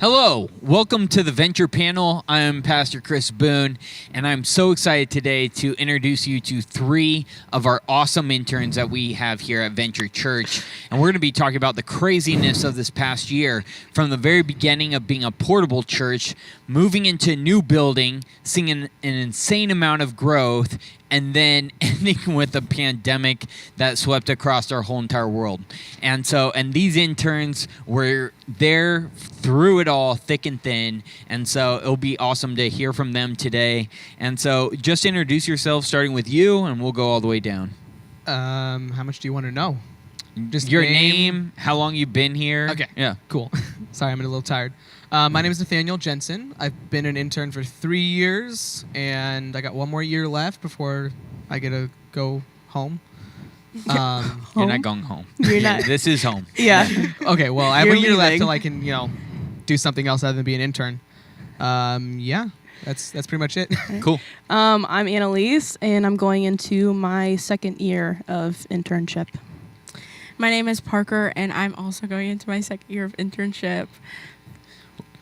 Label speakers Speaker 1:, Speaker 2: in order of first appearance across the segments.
Speaker 1: Hello, welcome to the Venture Panel. I'm Pastor Chris Boone, and I'm so excited today to introduce you to 3 of our awesome interns that we have here at Venture Church. And we're going to be talking about the craziness of this past year, from the very beginning of being a portable church, moving into a new building, seeing an insane amount of growth, and then ending with a pandemic that swept across our whole entire world. And these interns were there through it all, thick and thin. And so it'll be awesome to hear from them today. And so just introduce yourself, starting with you, and we'll go all the way down.
Speaker 2: How much do you want to know?
Speaker 1: Just your name, how long you've been here.
Speaker 2: Okay.
Speaker 1: Yeah.
Speaker 2: Cool. Sorry, I'm a little tired. My name is Nathaniel Jensen. I've been an intern for 3 years, and I got 1 more year left before I get to go home.
Speaker 1: You're not going home.
Speaker 3: You're not.
Speaker 1: This is home.
Speaker 3: Yeah.
Speaker 2: Okay, well, I have
Speaker 3: You're
Speaker 2: a year left
Speaker 3: leaving.
Speaker 2: till I can, do something else other than be an intern. Yeah, that's pretty much it.
Speaker 1: Cool.
Speaker 3: I'm Annalise, and I'm going into my 2nd year of internship.
Speaker 4: My name is Parker, and I'm also going into my 2nd year of internship.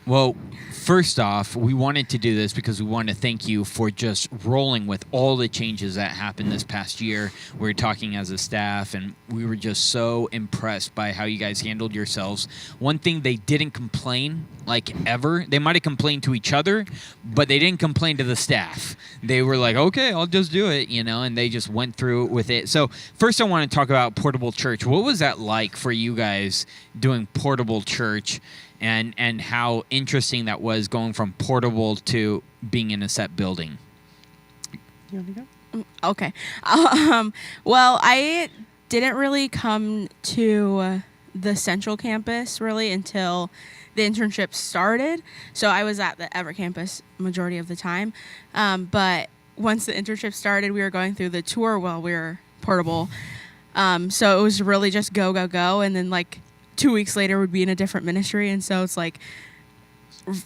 Speaker 1: Well, first off, we wanted to do this because we want to thank you for just rolling with all the changes that happened this past year. We were talking as a staff, and we were just so impressed by how you guys handled yourselves. One thing, they didn't complain, like, ever. They might have complained to each other, but they didn't complain to the staff. They were like, okay, I'll just do it, and they just went through with it. So first I want to talk about portable church. What was that like for you guys doing portable church? And how interesting that was, going from portable to being in a set building.
Speaker 3: You want to go?
Speaker 4: Okay. Well, I didn't really come to the central campus really until the internship started. So I was at the Everett campus majority of the time. But once the internship started, we were going through the tour while we were portable. So it was really just go, go, go. And then 2 weeks later would be in a different ministry, and so it's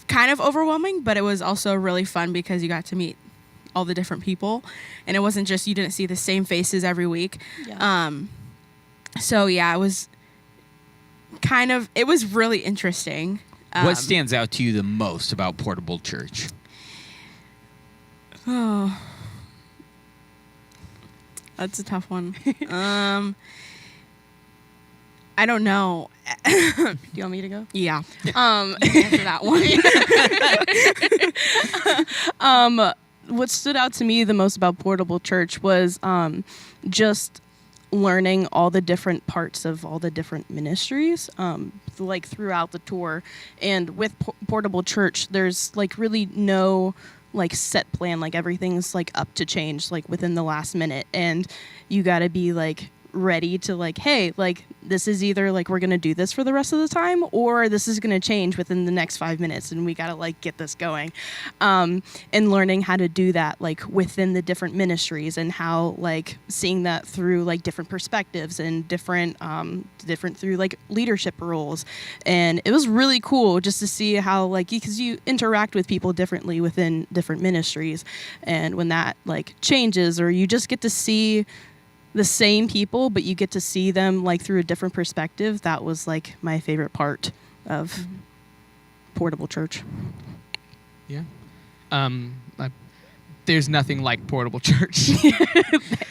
Speaker 4: kind of overwhelming, but it was also really fun because you got to meet all the different people, and it wasn't just you didn't see the same faces every week.
Speaker 3: Yeah.
Speaker 4: So yeah, it was really interesting.
Speaker 1: What stands out to you the most about portable church?
Speaker 4: Oh, that's a tough one. I don't know.
Speaker 3: Do you want me to go?
Speaker 4: Yeah. Answer that one.
Speaker 3: What stood out to me the most about portable church was just learning all the different parts of all the different ministries, throughout the tour. And with portable church, there's really no set plan. Everything's up to change within the last minute, and you got to be ready to hey, this is either we're gonna do this for the rest of the time, or this is gonna change within the next 5 minutes, and we gotta get this going. And learning how to do that within the different ministries, and how seeing that through different perspectives and different through leadership roles. And it was really cool just to see how because you interact with people differently within different ministries, and when that changes, or you just get to see the same people, but you get to see them through a different perspective. That was my favorite part of portable church.
Speaker 2: Yeah. There's nothing like portable church.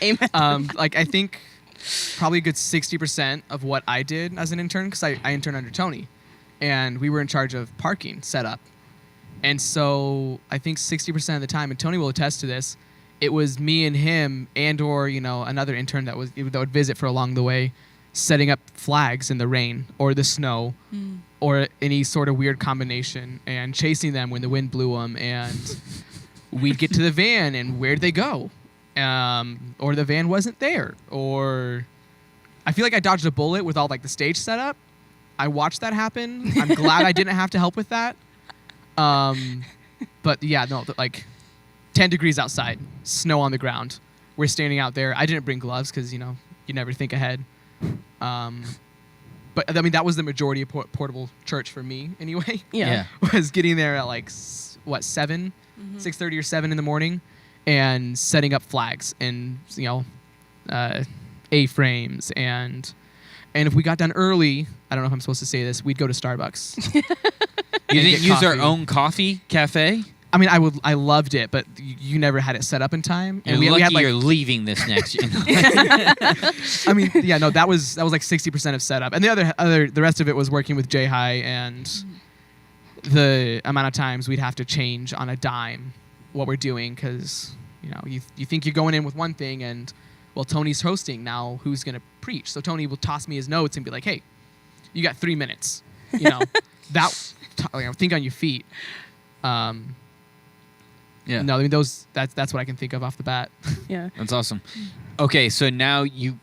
Speaker 3: Amen.
Speaker 2: I think probably a good 60% of what I did as an intern, because I interned under Tony, and we were in charge of parking setup. And so I think 60% of the time, and Tony will attest to this, it was me and him, and or another intern that would visit for along the way, setting up flags in the rain or the snow, or any sort of weird combination, and chasing them when the wind blew them. And we'd get to the van, and where'd they go? Or the van wasn't there. Or I feel like I dodged a bullet with all the stage setup. I watched that happen. I'm glad I didn't have to help with that. But yeah, no, 10 degrees outside, snow on the ground. We're standing out there. I didn't bring gloves because, you never think ahead. But, that was the majority of portable church for me anyway.
Speaker 3: Yeah.
Speaker 2: Was getting there at 7, 6:30 or 7 in the morning, and setting up flags and, A-frames. And if we got done early, I don't know if I'm supposed to say this, we'd go to Starbucks.
Speaker 1: You
Speaker 2: and
Speaker 1: didn't
Speaker 2: get
Speaker 1: use our
Speaker 2: coffee.
Speaker 1: own coffee cafe?
Speaker 2: I mean, I loved it, but you never had it set up in time.
Speaker 1: You're
Speaker 2: And we
Speaker 1: lucky
Speaker 2: had like,
Speaker 1: you're leaving this next year.
Speaker 2: I mean, yeah, no, that was like 60% of setup, and the rest of it was working with J High and the amount of times we'd have to change on a dime what we're doing because you think you're going in with one thing and well Tony's hosting now who's gonna preach, so Tony will toss me his notes and be like, hey, you got 3 minutes, think on your feet.
Speaker 1: Yeah.
Speaker 2: No, I mean that's what I can think of off the bat.
Speaker 3: Yeah.
Speaker 1: That's awesome. Okay, so now you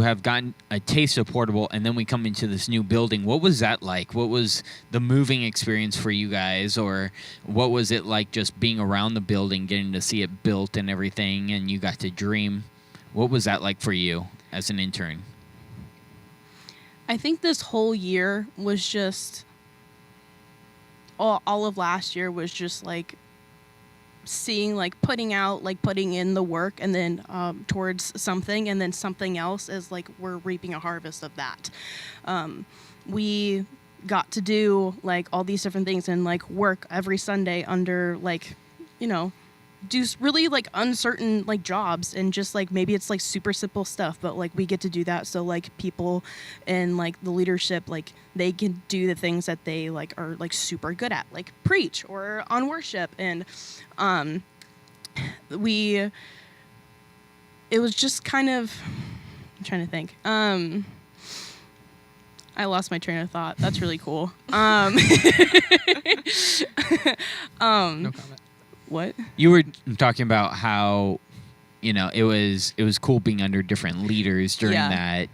Speaker 1: have gotten a taste of portable, and then we come into this new building. What was that like? What was the moving experience for you guys, or what was it like just being around the building, getting to see it built and everything, and you got to dream? What was that like for you as an intern?
Speaker 3: I think this whole year was just all of last year was just like seeing like putting in the work and then towards something, and then something else is like we're reaping a harvest of that. We got to do like all these different things and like work every Sunday under like do really like uncertain like jobs, and just like maybe it's like super simple stuff, but like we get to do that so like people in like the leadership like they can do the things that they like are like super good at, like preach or on worship. And it was just kind of, I'm trying to think. I lost my train of thought. That's really cool.
Speaker 2: No comment.
Speaker 3: What?
Speaker 1: You were talking about how, it was cool being under different leaders during that,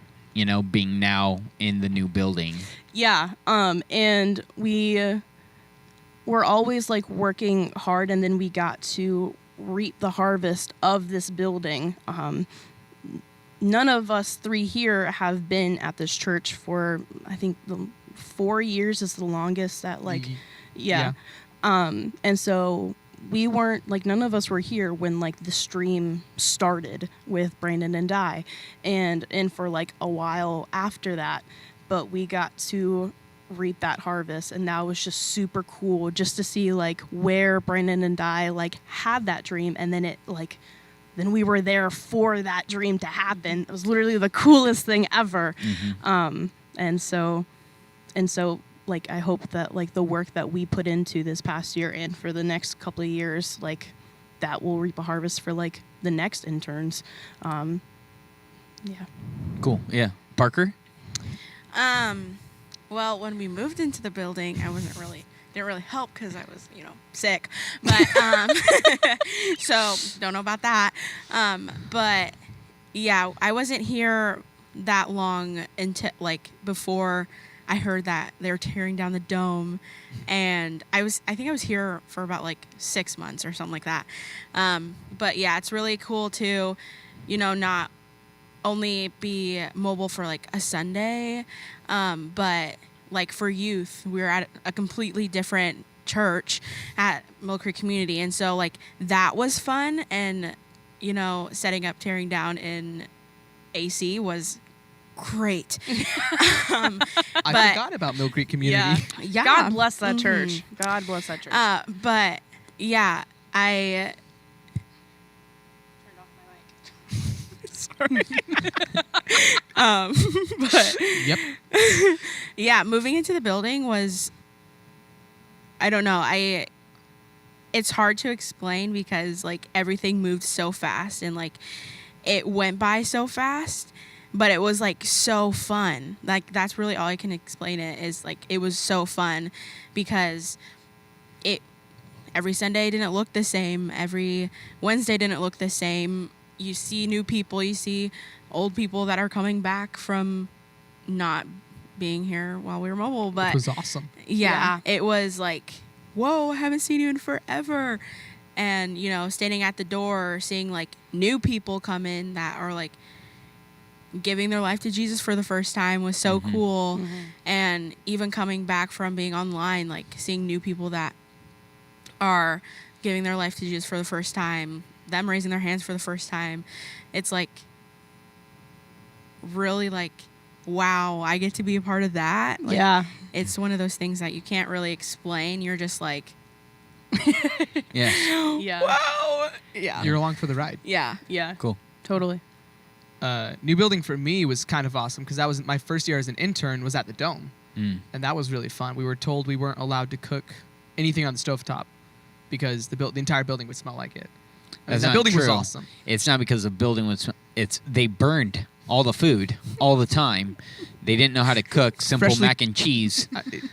Speaker 1: being now in the new building.
Speaker 3: Yeah. And we were always like working hard, and then we got to reap the harvest of this building. None of us three here have been at this church for, I think, 4 years is the longest that like, yeah. And so we weren't like, none of us were here when like the stream started with Brandon and Di, and for like a while after that, but we got to reap that harvest, and that was just super cool just to see like where Brandon and Di like had that dream, and then then we were there for that dream to happen. It was literally the coolest thing ever.
Speaker 1: Mm-hmm.
Speaker 3: And so like I hope that like the work that we put into this past year and for the next couple of years, like that will reap a harvest for like the next interns. Yeah.
Speaker 1: Cool. Yeah. Parker?
Speaker 4: Well, when we moved into the building, didn't really help because I was, sick. But so don't know about that. But yeah, I wasn't here that long until like before I heard that they were tearing down the dome, and I think I was here for about like 6 months or something like that. But yeah, it's really cool to, not only be mobile for like a Sunday, but like for youth, we were at a completely different church at Mill Creek Community, and so like that was fun, and setting up tearing down in AC was great.
Speaker 2: I forgot about Mill Creek Community.
Speaker 4: Yeah.
Speaker 3: God bless that church. God bless that church.
Speaker 4: But yeah, I turned off my mic. Sorry. But
Speaker 2: Yep.
Speaker 4: yeah, moving into the building was, I don't know, it's hard to explain because like everything moved so fast and like it went by so fast. But it was like so fun. Like that's really all I can explain it is like it was so fun because every Sunday didn't look the same. Every Wednesday didn't look the same. You see new people. You see old people that are coming back from not being here while we were mobile. But
Speaker 2: It was awesome.
Speaker 4: yeah, it was like, whoa, I haven't seen you in forever. And, standing at the door, seeing like new people come in that are like, giving their life to Jesus for the first time was so cool.
Speaker 3: Mm-hmm.
Speaker 4: And even coming back from being online, like seeing new people that are giving their life to Jesus for the first time, them raising their hands for the first time, it's like really like wow, I get to be a part of that. Like,
Speaker 3: yeah.
Speaker 4: it's one of those things that you can't really explain. You're just like,
Speaker 1: Yeah.
Speaker 3: Yeah.
Speaker 4: whoa, yeah,
Speaker 2: You're along for the ride.
Speaker 4: yeah.
Speaker 3: Yeah.
Speaker 1: Cool.
Speaker 3: Totally.
Speaker 2: New building for me was kind of awesome because that was my first year as an intern was at the Dome, and that was really fun. We were told we weren't allowed to cook anything on the stovetop because the entire building would smell like it.
Speaker 1: That's
Speaker 2: that
Speaker 1: not
Speaker 2: building was
Speaker 1: true.
Speaker 2: awesome.
Speaker 1: It's not because the building was. It's they burned all the food all the time. They didn't know how to cook simple
Speaker 2: Freshly-
Speaker 1: mac and cheese.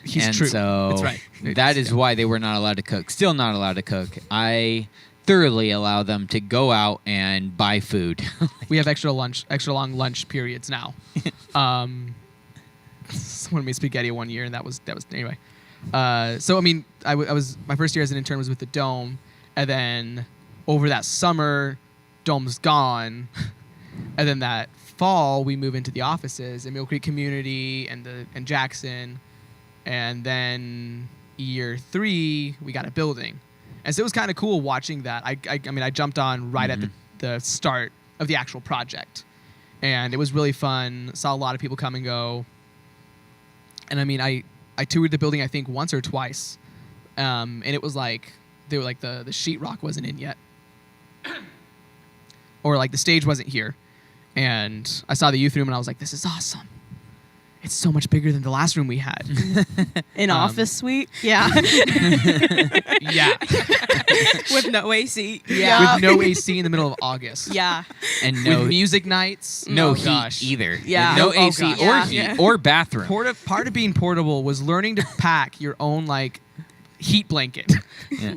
Speaker 2: He's
Speaker 1: and
Speaker 2: true.
Speaker 1: so
Speaker 2: That's right.
Speaker 1: that is why they were not allowed to cook. Still not allowed to cook. I thoroughly allow them to go out and buy food.
Speaker 2: We have extra long lunch periods now. Someone made spaghetti one year, and that was anyway. So I mean, I was my first year as an intern was with the Dome, and then over that summer, Dome's gone, and then that fall we move into the offices in Mill Creek Community and Jackson, and then year 3 we got a building, and so it was kind of cool watching that. I mean I jumped on right at the start of the actual project, and it was really fun. Saw a lot of people come and go, and I mean I toured the building I think once or twice, and it was like they were like the sheetrock wasn't in yet, or like the stage wasn't here, and I saw the youth room and I was like, this is awesome. It's so much bigger than the last room we had.
Speaker 3: An office suite. Yeah.
Speaker 2: Yeah,
Speaker 4: With no AC.
Speaker 3: Yeah.
Speaker 2: with no AC in the middle of August.
Speaker 3: Yeah.
Speaker 1: And no
Speaker 2: With music nights.
Speaker 1: no
Speaker 2: Oh,
Speaker 1: heat
Speaker 2: gosh.
Speaker 1: either.
Speaker 3: Yeah.
Speaker 1: No
Speaker 2: Oh,
Speaker 1: AC
Speaker 2: gosh.
Speaker 1: or
Speaker 3: Yeah.
Speaker 1: heat
Speaker 4: Yeah.
Speaker 1: or bathroom.
Speaker 2: Part of being portable was learning to pack your own like heat blanket.
Speaker 1: Yeah.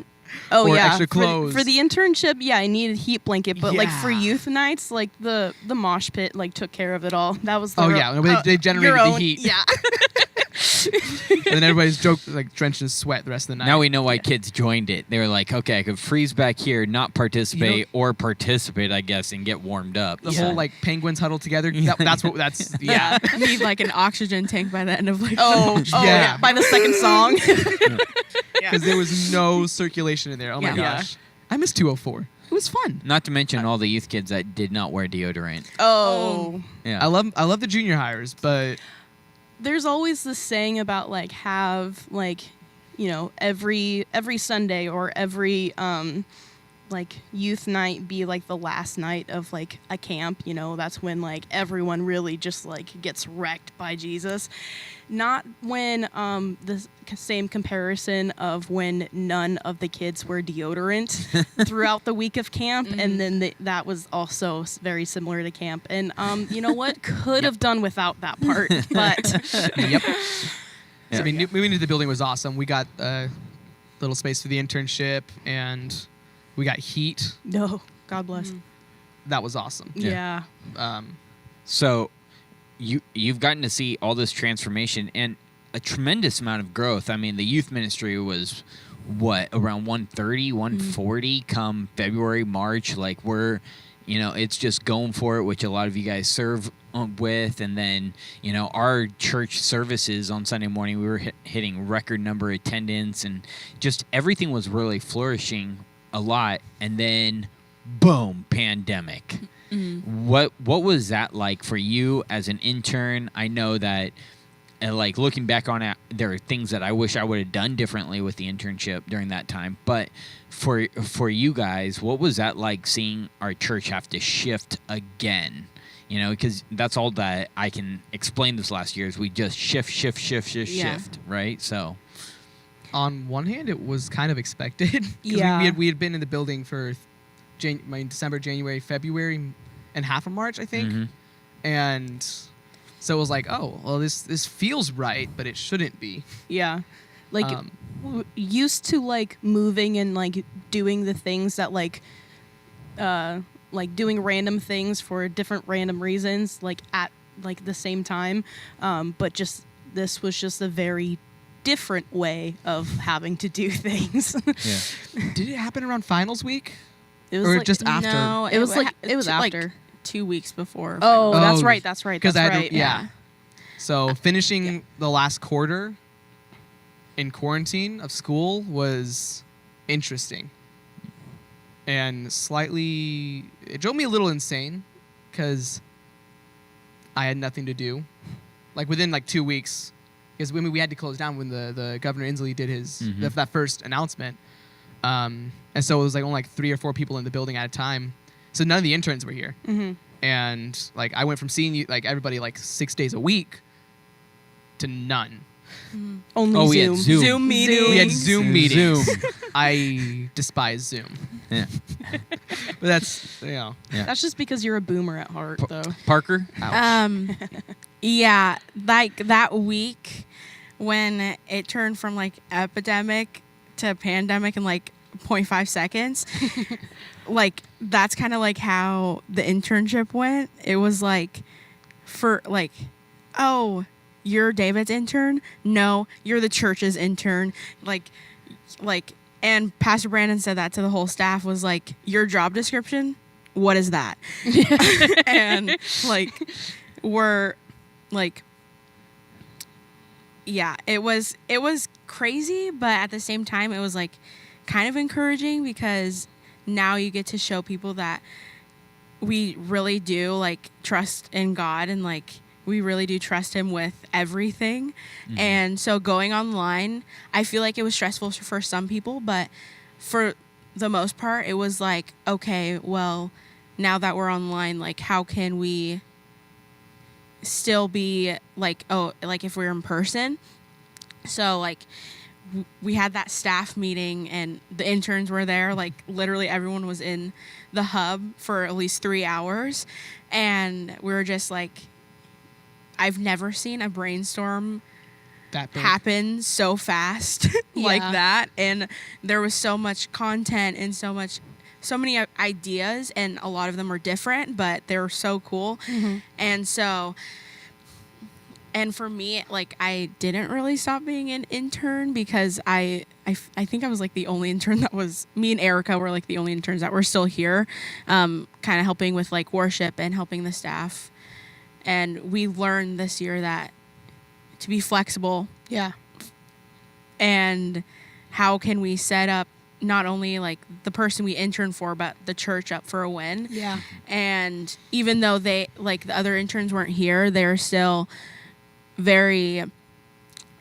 Speaker 3: Oh
Speaker 2: Or
Speaker 3: yeah.
Speaker 2: extra clothes.
Speaker 3: For the internship, yeah, I needed heat blanket, but like for
Speaker 2: Yeah.
Speaker 3: youth nights, like the mosh pit like took care of it all. That was the
Speaker 2: Oh yeah, they generated
Speaker 3: your
Speaker 2: the
Speaker 3: own-
Speaker 2: heat,
Speaker 3: Yeah.
Speaker 2: and then everybody's drenched in sweat the rest of the night.
Speaker 1: Now we know why kids joined it. They were like, okay, I could freeze back here, not participate, or participate, I guess, and get warmed up.
Speaker 2: the
Speaker 1: So-
Speaker 2: whole like penguins huddled together. That's yeah.
Speaker 4: You need like an oxygen tank by the end of like.
Speaker 3: Oh
Speaker 2: Yeah.
Speaker 3: yeah. By the second song.
Speaker 2: Because there was no circulation in there. Oh my
Speaker 4: Yeah.
Speaker 2: gosh, I miss 204. It was fun.
Speaker 1: Not to mention all the youth kids that did not wear deodorant.
Speaker 3: Oh.
Speaker 1: Yeah.
Speaker 2: I love the junior hires, but
Speaker 3: There's always this saying about like have like, you know, every Sunday or every like youth night be like the last night of like a camp, you know, that's when like everyone really just like gets wrecked by Jesus. Not when the same comparison of when none of the kids wear deodorant throughout the week of camp, and then that was also very similar to camp. And you know what, could have done without that part, but
Speaker 2: yep.
Speaker 1: Yeah.
Speaker 2: I mean, moving to the building was awesome. We got a little space for the internship, and we got heat.
Speaker 3: no, God bless.
Speaker 2: That was awesome.
Speaker 1: Yeah.
Speaker 3: Yeah.
Speaker 1: So you've gotten to see all this transformation and a tremendous amount of growth. I mean, the youth ministry was what, around 130, 140 come February, March. Like we're, you know, it's just going for it, which a lot of you guys serve with. And then, you know, our church services on Sunday morning, we were hitting record number attendance, and just everything was really flourishing a lot. And then boom, pandemic. What was that like for you as an intern? I know that like looking back on it, there are things that I wish I would have done differently with the internship during that time. But for you guys, what was that like seeing our church have to shift again? You know, because that's all that I can explain this last year is we just shift, right? So
Speaker 2: On one hand, it was kind of expected. 'Cause
Speaker 3: Yeah.
Speaker 2: we had been in the building for December, January, February, and half of March, I think.
Speaker 1: Mhm.
Speaker 2: And so it was like, oh, well, this feels right, but it shouldn't be.
Speaker 3: Yeah. Like
Speaker 2: Um,
Speaker 3: used to like moving and like doing the things that like doing random things for different random reasons like at like the same time, but just this was just a very different way of having to do things.
Speaker 1: yeah.
Speaker 2: Did it happen around finals week?
Speaker 3: It was
Speaker 2: Or
Speaker 3: like,
Speaker 2: just after?
Speaker 4: No,
Speaker 3: It was like it was
Speaker 4: like
Speaker 3: after.
Speaker 4: 2 weeks before.
Speaker 3: Oh,
Speaker 2: Oh,
Speaker 3: that's right. That's right.
Speaker 2: 'cause
Speaker 3: That's
Speaker 2: I had to-
Speaker 3: right.
Speaker 2: yeah. So finishing the last quarter in quarantine of school was interesting. And it drove me a little insane because I had nothing to do. like within like 2 weeks, because we had to close down when the Governor Inslee did his that first announcement. And so it was like only like 3 or 4 people in the building at a time. So none of the interns were here. And like I went from seeing you like everybody like 6 days a week to none.
Speaker 3: Only
Speaker 1: we
Speaker 3: Zoom.
Speaker 1: had Zoom.
Speaker 4: Zoom meetings.
Speaker 2: We had Zoom meetings.
Speaker 1: Zoom.
Speaker 2: I despise Zoom.
Speaker 1: Yeah.
Speaker 2: But that's, you know.
Speaker 1: Yeah.
Speaker 3: That's just because you're a boomer at heart, though.
Speaker 1: Parker?
Speaker 4: Yeah, like that week when it turned from like epidemic to pandemic in like 0.5 seconds, like that's kind of like how the internship went. It was like for like, oh, you're David's intern? No, you're the church's intern. Like, and Pastor Brandon said that to the whole staff was like, your job description? What is that? And like, we're like, yeah, it was crazy, but at the same time, it was like kind of encouraging because now you get to show people that we really do like trust in God and like we really do trust him with everything. And so going online, I feel like it was stressful for some people, but for the most part, it was like, okay, well, now that we're online, like how can we still be like, oh, like if we're in person? So like we had that staff meeting and the interns were there, like literally everyone was in the hub for at least 3 hours. And we were just like, I've never seen a brainstorm
Speaker 2: That big.
Speaker 4: happen so fast like
Speaker 3: Yeah.
Speaker 4: that. And there was so much content and so many ideas, and a lot of them were different, but they were so cool. And so, and for me, like I didn't really stop being an intern because I think I was like the only intern that was, me and Erica were like the only interns that were still here, kind of helping with like worship and helping the staff. And we learned this year that to be flexible.
Speaker 3: Yeah.
Speaker 4: And how can we set up not only like the person we intern for, but the church up for a win.
Speaker 3: Yeah.
Speaker 4: And even though they, like the other interns weren't here, they're still very,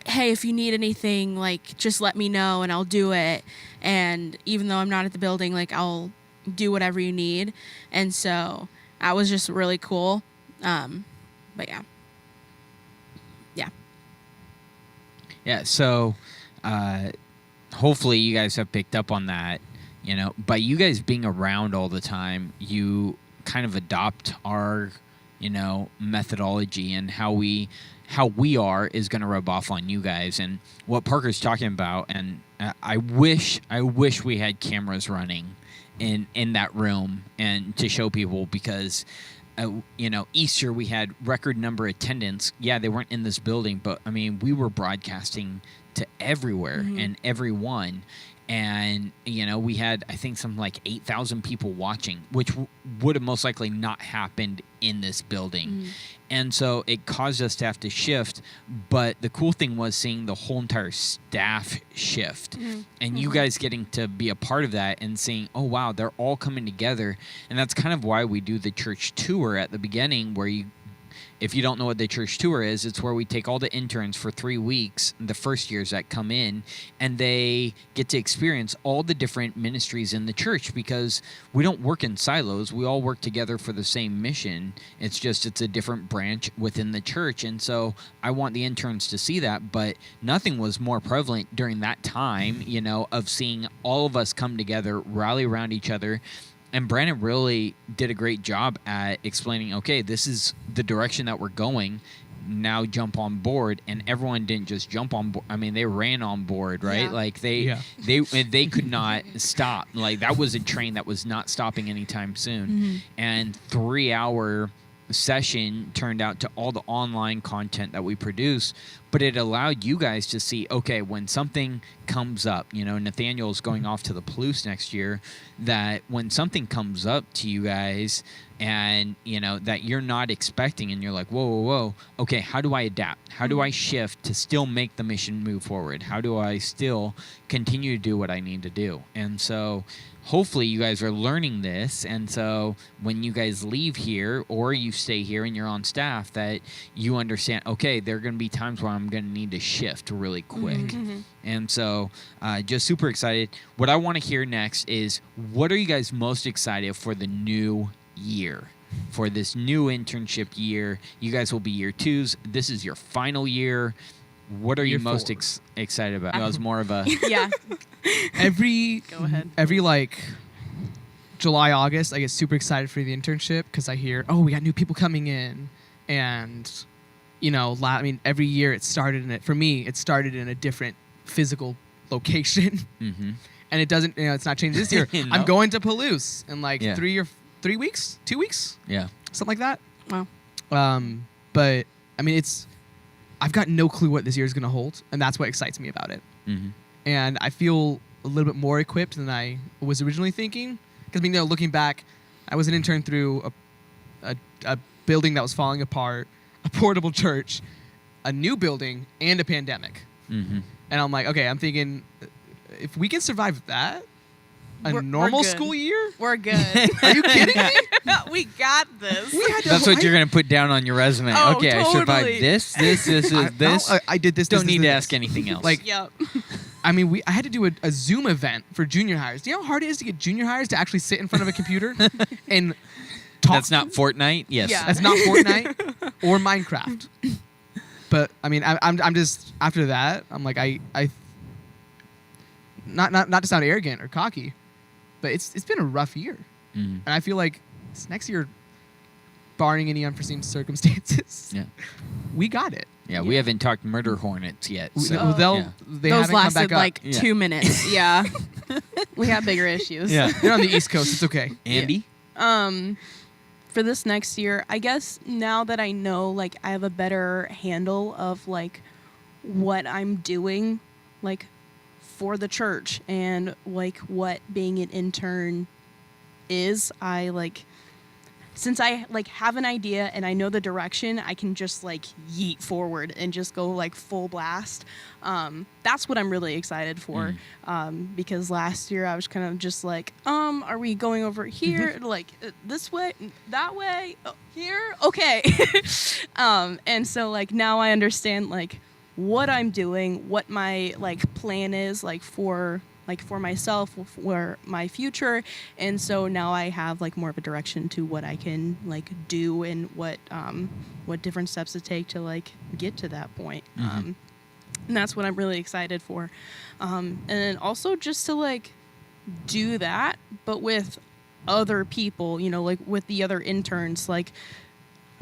Speaker 4: hey, if you need anything, like just let me know and I'll do it. And even though I'm not at the building, like I'll do whatever you need. And so that was just really cool. But yeah.
Speaker 1: Yeah, so hopefully you guys have picked up on that. You know, by you guys being around all the time, you kind of adopt our, you know, methodology, and how we are is going to rub off on you guys. And what Parker's talking about, and I wish we had cameras running in that room and to show people, because you know, Easter we had record number attendance. Yeah, they weren't in this building, but I mean, we were broadcasting to everywhere and everyone. And, you know, we had, I think, something like 8,000 people watching, which would have most likely not happened in this building. And so it caused us to have to shift. But the cool thing was seeing the whole entire staff shift. And you guys getting to be a part of that and seeing, oh, wow, they're all coming together. And that's kind of why we do the church tour at the beginning, where you, if you don't know what the church tour is, it's where we take all the interns for 3 weeks, the first years that come in, and they get to experience all the different ministries in the church, because we don't work in silos. We all work together for the same mission. It's just, it's a different branch within the church. And so I want the interns to see that, but nothing was more prevalent during that time, you know, of seeing all of us come together, rally around each other. And Brandon really did a great job at explaining, okay, this is the direction that we're going. Now jump on board. And everyone didn't just jump on board. I mean, they ran on board, right?
Speaker 3: Yeah.
Speaker 1: Like they could not stop. Like that was a train that was not stopping anytime soon. And 3 hour session turned out to all the online content that we produce, but it allowed you guys to see, okay, when something comes up, Nathaniel's going off to the Palouse next year, that when something comes up to you guys and, that you're not expecting and you're like, whoa, okay, how do I adapt? How do I shift to still make the mission move forward? How do I still continue to do what I need to do? And so hopefully you guys are learning this, and so when you guys leave here or you stay here and you're on staff, that you understand, okay, there are going to be times where I'm going to need to shift really quick. And so just super excited. What I want to hear next is, what are you guys most excited for the new year? For this new internship year, you guys will be year twos. This is your final year. What are you most excited about? That was more of a
Speaker 4: Yeah.
Speaker 3: Go ahead.
Speaker 2: Every like July, August, I get super excited for the internship because I hear, oh, we got new people coming in, and every year for me it started in a different physical location, and it doesn't, it's not changed this year.
Speaker 1: No.
Speaker 2: I'm going to Palouse in like
Speaker 1: Yeah.
Speaker 2: 2 weeks,
Speaker 1: yeah.
Speaker 2: something like that.
Speaker 4: Wow.
Speaker 2: But I mean, I've got no clue what this year is going to hold, and that's what excites me about it. And I feel a little bit more equipped than I was originally thinking. Because, looking back, I was an intern through a building that was falling apart, a portable church, a new building, and a pandemic. And I'm like, okay, I'm thinking, if we can survive that,
Speaker 3: We're
Speaker 2: normal
Speaker 3: good.
Speaker 2: school year?
Speaker 3: We're good.
Speaker 2: Are you kidding me?
Speaker 3: We got this.
Speaker 2: We had to,
Speaker 1: That's what you're going to put down on your resume.
Speaker 3: Oh,
Speaker 1: okay, I survived
Speaker 3: totally.
Speaker 1: this, this.
Speaker 2: I did this.
Speaker 1: Don't
Speaker 2: this,
Speaker 1: need
Speaker 2: this,
Speaker 1: to
Speaker 2: this.
Speaker 1: ask anything else.
Speaker 2: Like,
Speaker 3: Yep.
Speaker 2: I had to do a Zoom event for junior hires. Do you know how hard it is to get junior hires to actually sit in front of a computer and talk?
Speaker 1: that's not Fortnite? Yes.
Speaker 3: Yeah.
Speaker 2: That's not Fortnite or Minecraft. But I'm just, after that, I'm like, I not to sound arrogant or cocky, but it's been a rough year. And I feel like this next year, barring any unforeseen circumstances, we got it.
Speaker 1: Yeah, we haven't talked murder hornets yet. So.
Speaker 2: They
Speaker 4: Those
Speaker 2: haven't come back
Speaker 4: lasted
Speaker 2: up.
Speaker 4: like
Speaker 1: Yeah.
Speaker 4: 2 minutes. Yeah.
Speaker 3: We have bigger issues.
Speaker 1: Yeah.
Speaker 2: They're on the East Coast. It's okay.
Speaker 1: Andy?
Speaker 3: For this next year, I guess now that I know, like, I have a better handle of, like, what I'm doing, like, for the church and, like, what being an intern is, since I, like, have an idea and I know the direction, I can just, like, yeet forward and just go, like, full blast. That's what I'm really excited for. Because last year I was kind of just like, are we going over here? Like, this way, that way, here? Okay. And so, like, now I understand, like, what I'm doing, what my, like, plan is, like, for myself, for my future. And so now I have, like, more of a direction to what I can, like, do and what different steps to take to, like, get to that point. And that's what I'm really excited for. And then also just to, like, do that, but with other people, like, with the other interns. Like,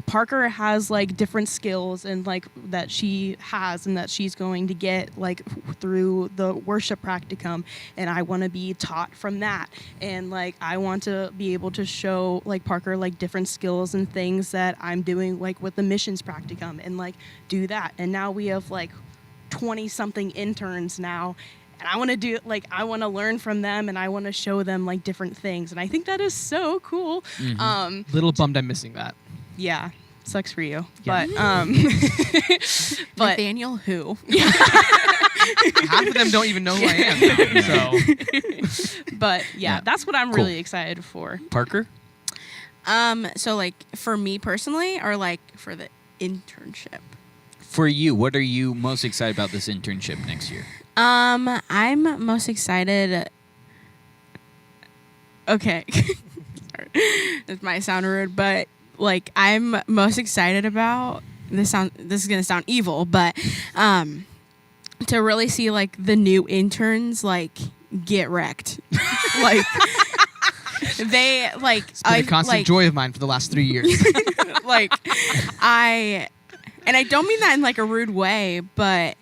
Speaker 3: Parker has, like, different skills and, like, that she has and that she's going to get, like, through the worship practicum, and I want to be taught from that. And, like, I want to be able to show, like, Parker, like, different skills and things that I'm doing, like, with the missions practicum, and, like, do that. And now we have, like, 20-something interns now, and I want to do, like, I want to learn from them, and I want to show them, like, different things. And I think that is so cool.
Speaker 2: Little bummed I'm missing that.
Speaker 3: Yeah, sucks for you.
Speaker 1: Yeah.
Speaker 3: But
Speaker 4: Nathaniel who?
Speaker 2: Half of them don't even know who I am now, so.
Speaker 3: but yeah,
Speaker 1: Yeah.
Speaker 3: that's what I'm
Speaker 1: Cool.
Speaker 3: really excited for.
Speaker 1: Parker?
Speaker 4: So like for me personally, or like for the internship?
Speaker 1: For you, what are you most excited about this internship next year?
Speaker 4: I'm most excited. Okay. Sorry. This might sound rude, but like I'm most excited about this is gonna sound evil, but to really see like the new interns like get wrecked. Like they like
Speaker 2: It's been a constant
Speaker 4: like,
Speaker 2: joy of mine for the last 3 years.
Speaker 4: like I don't mean that in like a rude way, but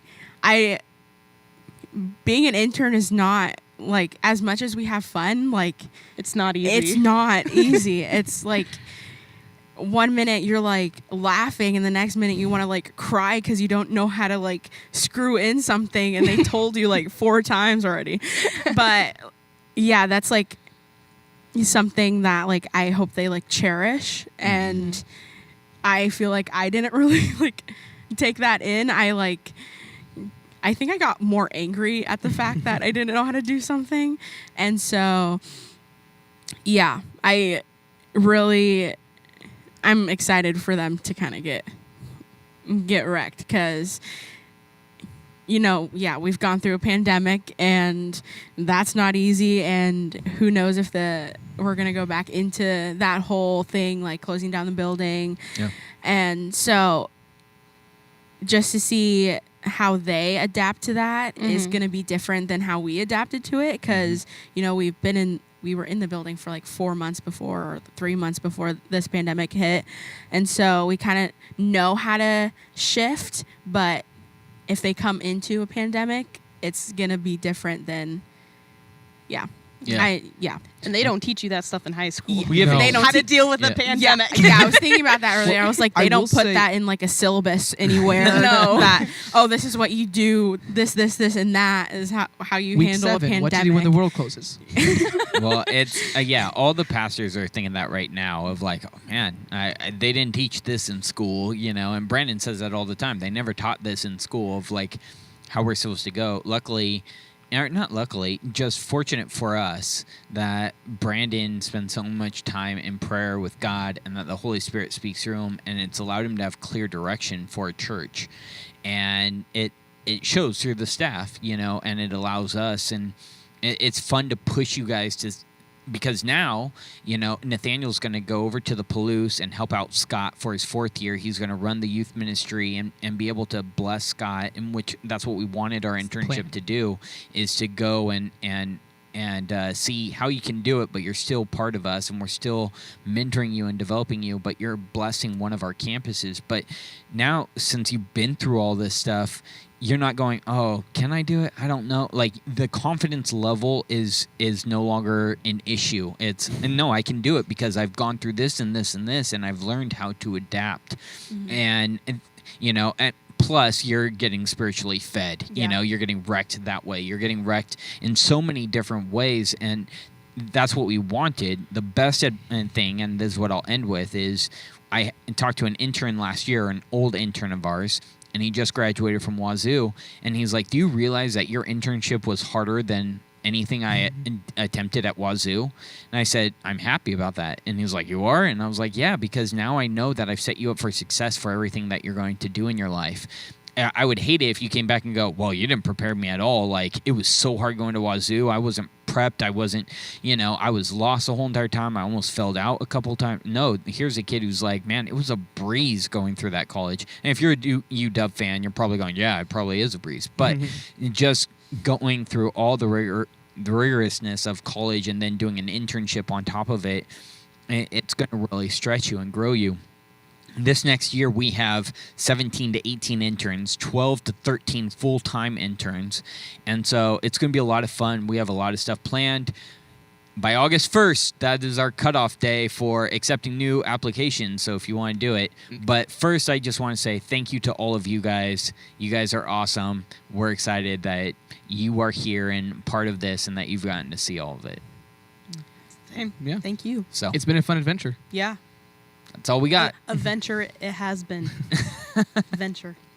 Speaker 4: being an intern is not like, as much as we have fun, like
Speaker 3: It's not easy.
Speaker 4: it's not easy. It's like one minute you're like laughing and the next minute you want to like cry because you don't know how to like screw in something and they told you like 4 times already. But yeah, that's like something that like I hope they like cherish, and I feel like I didn't really like take that in. I think I got more angry at the fact that I didn't know how to do something. And so yeah, I'm excited for them to kind of get wrecked because, you know, yeah, we've gone through a pandemic and that's not easy. And who knows if we're going to go back into that whole thing, like closing down the building.
Speaker 1: Yeah.
Speaker 4: And so just to see how they adapt to that is going to be different than how we adapted to it. Because, you know, we were in the building for like 4 months before, or 3 months before this pandemic hit. And so we kind of know how to shift, but if they come into a pandemic, it's going to be different than, yeah.
Speaker 1: Yeah.
Speaker 3: And they don't teach you that stuff in high school.
Speaker 1: We have
Speaker 3: They don't how to
Speaker 1: teach-
Speaker 3: deal with
Speaker 1: yeah.
Speaker 3: a pandemic.
Speaker 4: Yeah, I was thinking about that earlier. I was like,
Speaker 2: I
Speaker 4: they don't
Speaker 2: will
Speaker 4: put
Speaker 2: say-
Speaker 4: that in like a syllabus anywhere.
Speaker 3: No.
Speaker 4: That, oh, this is what you do. This, and that is how you
Speaker 2: Week
Speaker 4: handle
Speaker 2: 7,
Speaker 4: a pandemic.
Speaker 2: what to do when the world closes.
Speaker 1: Well, it's all the pastors are thinking that right now of like, oh man, they didn't teach this in school, you know. And Brandon says that all the time. They never taught this in school of like how we're supposed to go. Luckily, or not luckily, just fortunate for us that Brandon spends so much time in prayer with God, and that the Holy Spirit speaks through him, and it's allowed him to have clear direction for a church, and it shows through the staff, you know, and it allows us, and it's fun to push you guys to. Because now, you know, Nathaniel's going to go over to the Palouse and help out Scott for his 4th year. He's going to run the youth ministry and be able to bless Scott, in which that's what we wanted our internship to do, is to go and see how you can do it, but you're still part of us, and we're still mentoring you and developing you, but you're blessing one of our campuses. But now, since you've been through all this stuff, you're not going, oh, can I do it? I don't know. Like, the confidence level is no longer an issue. And no, I can do it because I've gone through this and this and this, and I've learned how to adapt. And you know, and plus you're getting spiritually fed.
Speaker 3: Yeah.
Speaker 1: You know, you're getting wrecked that way. You're getting wrecked in so many different ways, and that's what we wanted. The best thing, and this is what I'll end with, is I talked to an intern last year, an old intern of ours, and he just graduated from Wazoo, and he's like, do you realize that your internship was harder than anything I attempted at Wazoo? And I said, I'm happy about that. And he was like, you are? And I was like, yeah, because now I know that I've set you up for success for everything that you're going to do in your life. I would hate it if you came back and go, well, you didn't prepare me at all. Like, it was so hard going to Wazoo. I wasn't prepped. I wasn't, you know, I was lost the whole entire time. I almost failed out a couple times. No, here's a kid who's like, man, it was a breeze going through that college. And if you're a UW fan, you're probably going, yeah, it probably is a breeze. But just going through all the rigorousness of college and then doing an internship on top of it, it's going to really stretch you and grow you. This next year, we have 17 to 18 interns, 12 to 13 full-time interns. And so it's going to be a lot of fun. We have a lot of stuff planned. By August 1st, that is our cutoff day for accepting new applications, so if you want to do it. But first, I just want to say thank you to all of you guys. You guys are awesome. We're excited that you are here and part of this, and that you've gotten to see all of it.
Speaker 3: Same.
Speaker 2: Yeah.
Speaker 3: Thank you.
Speaker 1: So
Speaker 2: It's been a fun adventure.
Speaker 3: Yeah.
Speaker 1: that's all we got.
Speaker 3: A venture it has been. Venture.